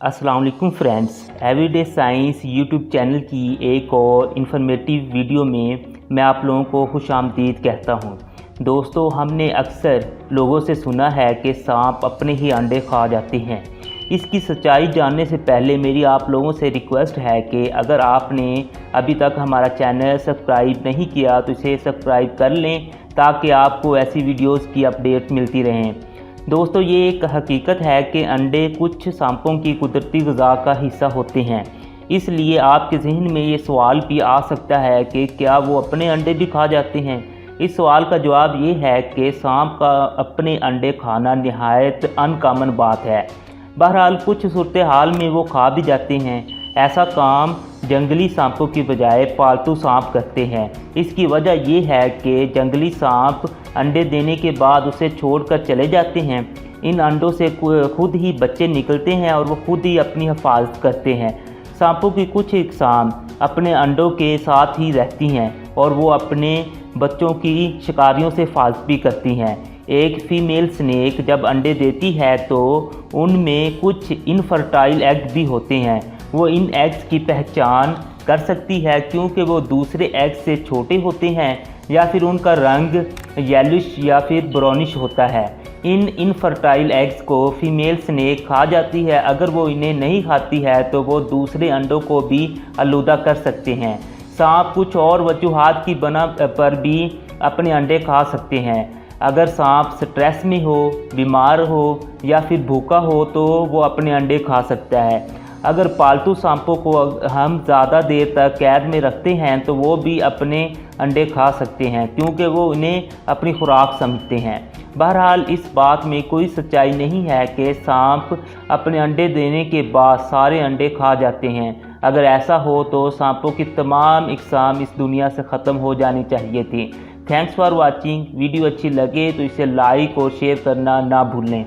अस्सलाम वालेकुम friends, everyday science YouTube channel की एक और इन्फॉर्मेटिव वीडियो में मैं आप लोगों को खुशामदीद कहता हूं। दोस्तों, हमने अक्सर लोगों से सुना है कि सांप अपने ही अंडे खा जाते हैं। इसकी सच्चाई जानने से पहले मेरी आप लोगों से रिक्वेस्ट है कि अगर आपने अभी तक हमारा चैनल सब्सक्राइब नहीं किया तो इसे सब्सक्राइब कर लें ताकि आपको ऐसी वीडियोस की अपडेट मिलती रहें। दोस्तों, ये एक हकीकत है कि अंडे कुछ सांपों की कुदरती ग़िज़ा का हिस्सा होते हैं। इसलिए आपके ज़हन में ये सवाल भी आ सकता है कि क्या वो अपने अंडे भी खा जाते हैं। इस सवाल का जवाब ये है कि सांप का अपने अंडे खाना नहायत अनकॉमन बात है। बहरहाल कुछ सूरत हाल में वो खा भी जाते हैं। ऐसा काम जंगली सांपों की बजाय पालतू सांप करते हैं। इसकी वजह यह है कि जंगली सांप अंडे देने के बाद उसे छोड़कर चले जाते हैं। इन अंडों से खुद ही बच्चे निकलते हैं और वो खुद ही अपनी हिफाजत करते हैं। सांपों की कुछ इकसाम अपने अंडों के साथ ही रहती हैं और वो अपने बच्चों की शिकारियों से हिफाजत भी करती हैं। एक फ़ीमेल स्नेक जब अंडे देती है तो उनमें कुछ इनफर्टाइल एग्स भी होते हैं। वो इन एग्स की पहचान कर सकती है क्योंकि वो दूसरे एग्स से छोटे होते हैं या फिर उनका रंग येलिश या फिर ब्राउनिश होता है। इन इनफर्टाइल एग्स को फीमेल स्नेक खा जाती है। अगर वो इन्हें नहीं खाती है तो वो दूसरे अंडों को भी आलूदा कर सकते हैं। सांप कुछ और वजूहात की बना पर भी अपने अंडे खा सकते हैं। अगर सांप स्ट्रेस में हो, बीमार हो या फिर भूखा हो तो वो अपने अंडे खा सकता है। अगर पालतू सांपों को हम ज़्यादा देर तक कैद में रखते हैं तो वो भी अपने अंडे खा सकते हैं क्योंकि वो उन्हें अपनी खुराक समझते हैं। बहरहाल इस बात में कोई सच्चाई नहीं है कि सांप अपने अंडे देने के बाद सारे अंडे खा जाते हैं। अगर ऐसा हो तो सांपों की तमाम इकसाम इस दुनिया से ख़त्म हो जानी चाहिए थी। Thanks for watching. वीडियो अच्छी लगे तो इसे लाइक और शेयर करना ना भूलें।